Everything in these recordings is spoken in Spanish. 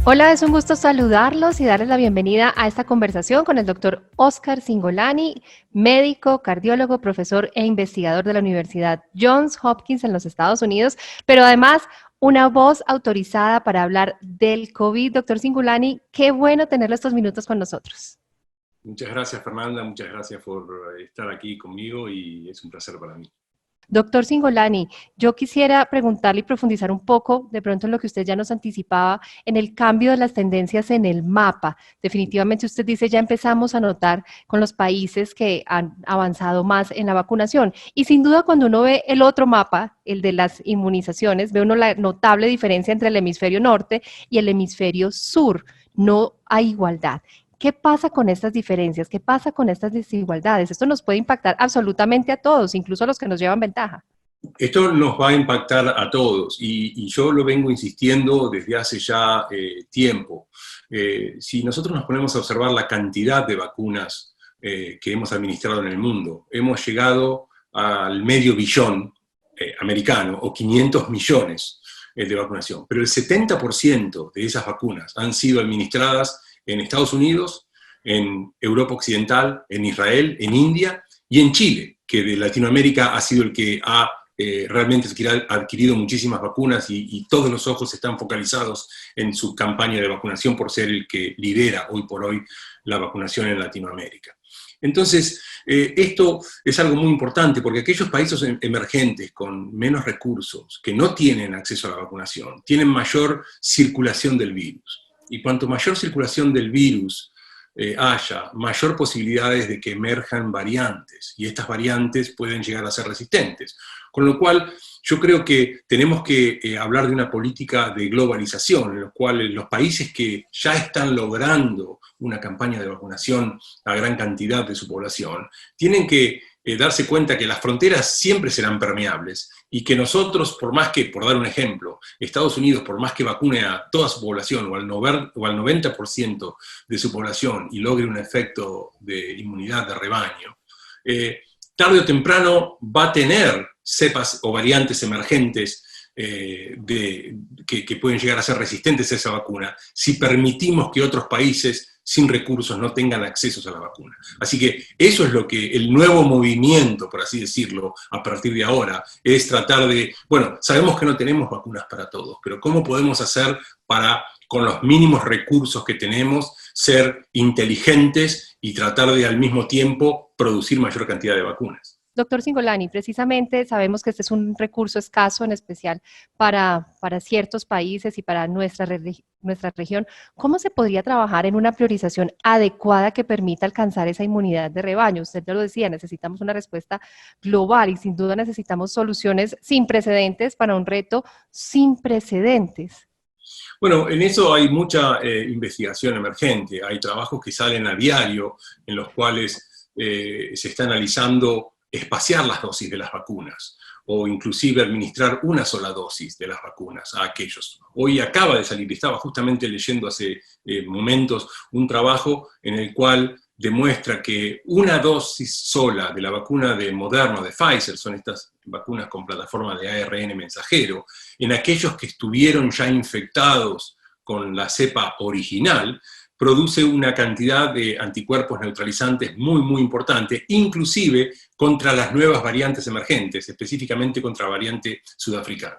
Hola, es un gusto saludarlos y darles la bienvenida a esta conversación con el doctor Oscar Cingolani, médico, cardiólogo, profesor e investigador de la Universidad Johns Hopkins en los Estados Unidos, pero además una voz autorizada para hablar del COVID. Doctor Cingolani, qué bueno tenerlo estos minutos con nosotros. Muchas gracias, Fernanda, muchas gracias por estar aquí conmigo y es un placer para mí. Doctor Cingolani, yo quisiera preguntarle y profundizar un poco, de pronto en lo que usted ya nos anticipaba, en el cambio de las tendencias en el mapa. Definitivamente usted dice, ya empezamos a notar con los países que han avanzado más en la vacunación. Y sin duda cuando uno ve el otro mapa, el de las inmunizaciones, ve uno la notable diferencia entre el hemisferio norte y el hemisferio sur. No hay igualdad. ¿Qué pasa con estas diferencias? ¿Qué pasa con estas desigualdades? Esto nos puede impactar absolutamente a todos, incluso a los que nos llevan ventaja. Esto nos va a impactar a todos y yo lo vengo insistiendo desde hace ya tiempo. Si nosotros nos ponemos a observar la cantidad de vacunas que hemos administrado en el mundo, hemos llegado al medio billón americano o 500 millones de vacunación, pero el 70% de esas vacunas han sido administradas en Estados Unidos, en Europa Occidental, en Israel, en India y en Chile, que de Latinoamérica ha sido el que ha realmente adquirido muchísimas vacunas y todos los ojos están focalizados en su campaña de vacunación por ser el que lidera hoy por hoy la vacunación en Latinoamérica. Entonces, esto es algo muy importante porque aquellos países emergentes con menos recursos, que no tienen acceso a la vacunación, tienen mayor circulación del virus. Y cuanto mayor circulación del virus haya, mayor posibilidades de que emerjan variantes, y estas variantes pueden llegar a ser resistentes. Con lo cual, yo creo que tenemos que hablar de una política de globalización, en la cual los países que ya están logrando una campaña de vacunación a gran cantidad de su población, tienen que darse cuenta que las fronteras siempre serán permeables y que nosotros, por más que, por dar un ejemplo, Estados Unidos, por más que vacune a toda su población o al 90% de su población y logre un efecto de inmunidad de rebaño, tarde o temprano va a tener cepas o variantes emergentes que pueden llegar a ser resistentes a esa vacuna si permitimos que otros países sin recursos no tengan acceso a la vacuna. Así que eso es lo que el nuevo movimiento, por así decirlo, a partir de ahora, es tratar de, bueno, sabemos que no tenemos vacunas para todos, pero ¿cómo podemos hacer para, con los mínimos recursos que tenemos, ser inteligentes y tratar de al mismo tiempo producir mayor cantidad de vacunas? Doctor Cingolani, precisamente sabemos que este es un recurso escaso, en especial para ciertos países y para nuestra región. ¿Cómo se podría trabajar en una priorización adecuada que permita alcanzar esa inmunidad de rebaño? Usted ya lo decía, necesitamos una respuesta global y sin duda necesitamos soluciones sin precedentes para un reto sin precedentes. Bueno, en eso hay mucha investigación emergente, hay trabajos que salen a diario en los cuales se está analizando espaciar las dosis de las vacunas o inclusive administrar una sola dosis de las vacunas a aquellos. Hoy acaba de salir, estaba justamente leyendo hace momentos un trabajo en el cual demuestra que una dosis sola de la vacuna de Moderna, de Pfizer, son estas vacunas con plataforma de ARN mensajero, en aquellos que estuvieron ya infectados con la cepa original, produce una cantidad de anticuerpos neutralizantes muy, muy importante, inclusive contra las nuevas variantes emergentes, específicamente contra la variante sudafricana.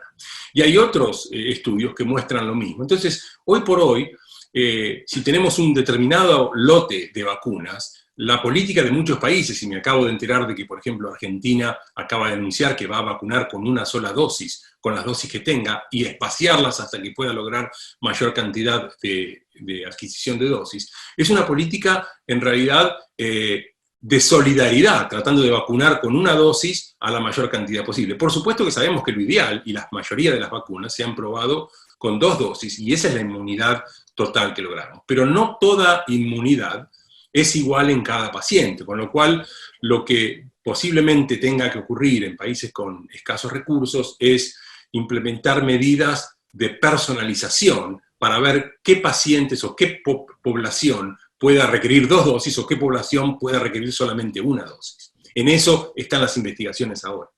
Y hay otros estudios que muestran lo mismo. Entonces, hoy por hoy, si tenemos un determinado lote de vacunas, la política de muchos países, y me acabo de enterar de que, por ejemplo, Argentina acaba de anunciar que va a vacunar con una sola dosis, con las dosis que tenga, y espaciarlas hasta que pueda lograr mayor cantidad de adquisición de dosis, es una política, en realidad, de solidaridad, tratando de vacunar con una dosis a la mayor cantidad posible. Por supuesto que sabemos que lo ideal, y la mayoría de las vacunas se han probado con 2 dosis, y esa es la inmunidad total que logramos. Pero no toda inmunidad es igual en cada paciente, con lo cual lo que posiblemente tenga que ocurrir en países con escasos recursos es implementar medidas de personalización para ver qué pacientes o qué población pueda requerir 2 dosis o qué población pueda requerir solamente una dosis. En eso están las investigaciones ahora.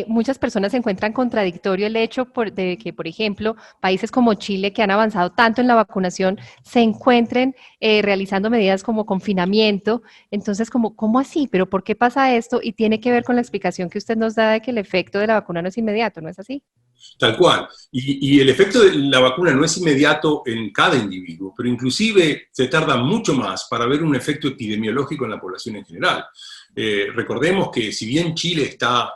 Muchas personas encuentran contradictorio el hecho de que, por ejemplo, países como Chile, que han avanzado tanto en la vacunación, se encuentren realizando medidas como confinamiento. Entonces, ¿cómo así? ¿Pero por qué pasa esto? Y tiene que ver con la explicación que usted nos da de que el efecto de la vacuna no es inmediato, ¿no es así? Tal cual. Y el efecto de la vacuna no es inmediato en cada individuo, pero inclusive se tarda mucho más para ver un efecto epidemiológico en la población en general. Recordemos que si bien Chile está,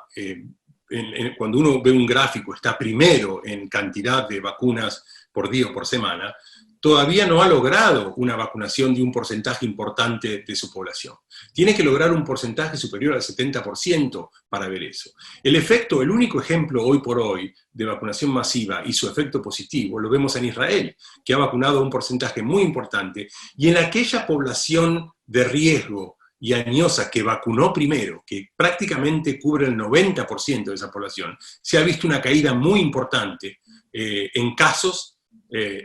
cuando uno ve un gráfico, está primero en cantidad de vacunas por día o por semana, todavía no ha logrado una vacunación de un porcentaje importante de su población. Tiene que lograr un porcentaje superior al 70% para ver eso. El único ejemplo hoy por hoy de vacunación masiva y su efecto positivo lo vemos en Israel, que ha vacunado a un porcentaje muy importante, y en aquella población de riesgo y añosa que vacunó primero, que prácticamente cubre el 90% de esa población, se ha visto una caída muy importante en casos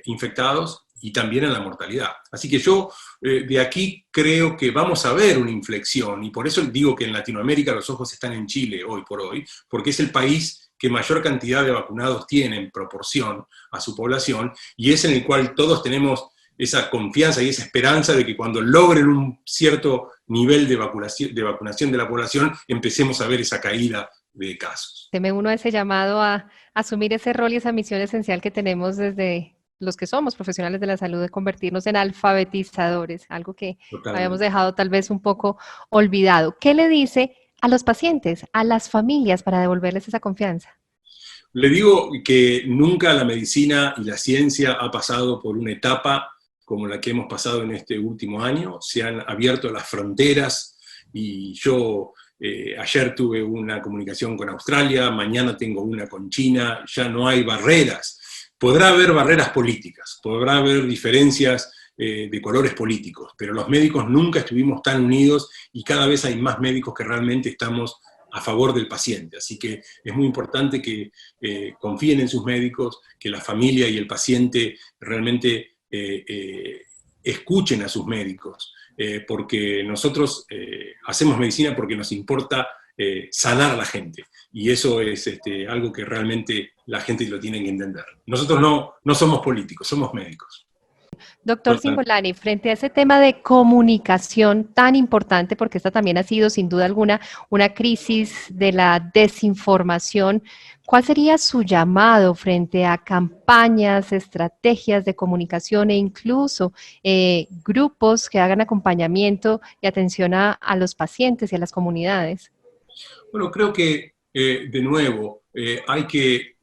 infectados y también en la mortalidad. Así que yo de aquí creo que vamos a ver una inflexión, y por eso digo que en Latinoamérica los ojos están en Chile hoy por hoy, porque es el país que mayor cantidad de vacunados tiene en proporción a su población, y es en el cual todos tenemos esa confianza y esa esperanza de que cuando logren un cierto nivel de vacunación de la población, empecemos a ver esa caída de casos. Me uno a ese llamado a asumir ese rol y esa misión esencial que tenemos desde los que somos profesionales de la salud, de convertirnos en alfabetizadores, algo que habíamos Totalmente. dejado tal vez un poco olvidado. ¿Qué le dice a los pacientes, a las familias para devolverles esa confianza? Le digo que nunca la medicina y la ciencia ha pasado por una etapa como la que hemos pasado en este último año. Se han abierto las fronteras y yo ayer tuve una comunicación con Australia, mañana tengo una con China, ya no hay barreras. Podrá haber barreras políticas, podrá haber diferencias de colores políticos, pero los médicos nunca estuvimos tan unidos y cada vez hay más médicos que realmente estamos a favor del paciente. Así que es muy importante que confíen en sus médicos, que la familia y el paciente realmente escuchen a sus médicos, porque nosotros hacemos medicina porque nos importa sanar a la gente, y eso es algo que realmente la gente lo tiene que entender. Nosotros no somos políticos, somos médicos. Doctor Total. Cingolani, frente a ese tema de comunicación tan importante, porque esta también ha sido sin duda alguna una crisis de la desinformación, ¿cuál sería su llamado frente a campañas, estrategias de comunicación e incluso grupos que hagan acompañamiento y atención a los pacientes y a las comunidades? Bueno, creo que, de nuevo, hay que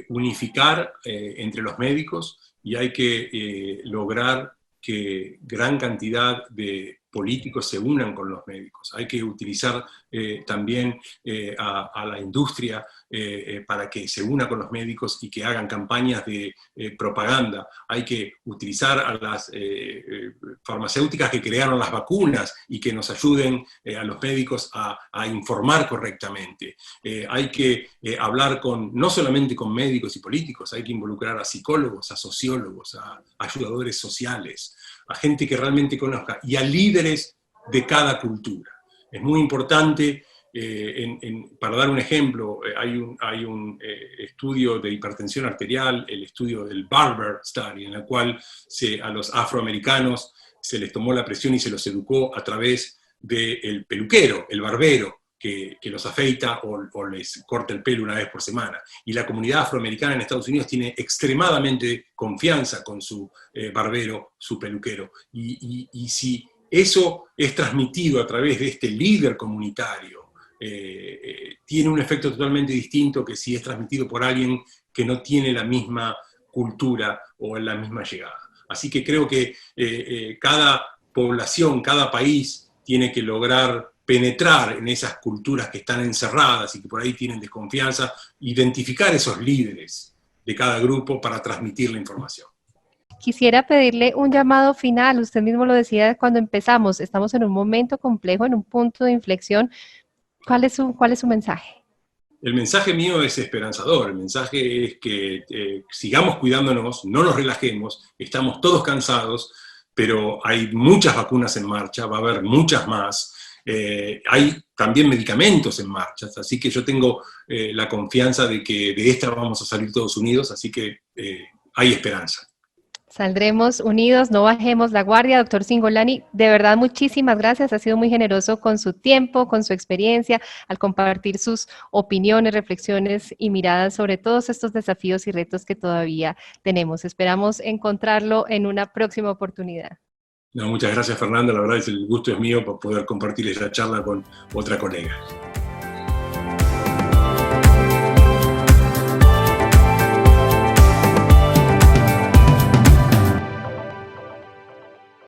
unificar entre los médicos, y hay que lograr que gran cantidad de políticos se unan con los médicos. Hay que utilizar también a la industria para que se una con los médicos y que hagan campañas de propaganda. Hay que utilizar a las farmacéuticas que crearon las vacunas y que nos ayuden a los médicos a informar correctamente. Hay que hablar no solamente con médicos y políticos, hay que involucrar a psicólogos, a sociólogos, a ayudadores sociales, a gente que realmente conozca, y a líderes de cada cultura. Es muy importante, para dar un ejemplo, hay un estudio de hipertensión arterial, el estudio del Barber Study, en el cual a los afroamericanos se les tomó la presión y se los educó a través del peluquero, el barbero, que los afeita o les corta el pelo una vez por semana. Y la comunidad afroamericana en Estados Unidos tiene extremadamente confianza con su barbero, su peluquero. Y si eso es transmitido a través de este líder comunitario, tiene un efecto totalmente distinto que si es transmitido por alguien que no tiene la misma cultura o la misma llegada. Así que creo que cada población, cada país tiene que lograr penetrar en esas culturas que están encerradas y que por ahí tienen desconfianza, identificar esos líderes de cada grupo para transmitir la información. Quisiera pedirle un llamado final. Usted mismo lo decía cuando empezamos, estamos en un momento complejo, en un punto de inflexión. ¿Cuál es su mensaje? El mensaje mío es esperanzador. El mensaje es que sigamos cuidándonos, no nos relajemos, estamos todos cansados, pero hay muchas vacunas en marcha, va a haber muchas más. Hay también medicamentos en marcha, así que yo tengo la confianza de que de esta vamos a salir todos unidos, así que hay esperanza. Saldremos unidos, no bajemos la guardia, doctor Cingolani. De verdad, muchísimas gracias. Ha sido muy generoso con su tiempo, con su experiencia, al compartir sus opiniones, reflexiones y miradas sobre todos estos desafíos y retos que todavía tenemos. Esperamos encontrarlo en una próxima oportunidad. No, muchas gracias, Fernanda. La verdad es el gusto es mío por poder compartir esta charla con otra colega.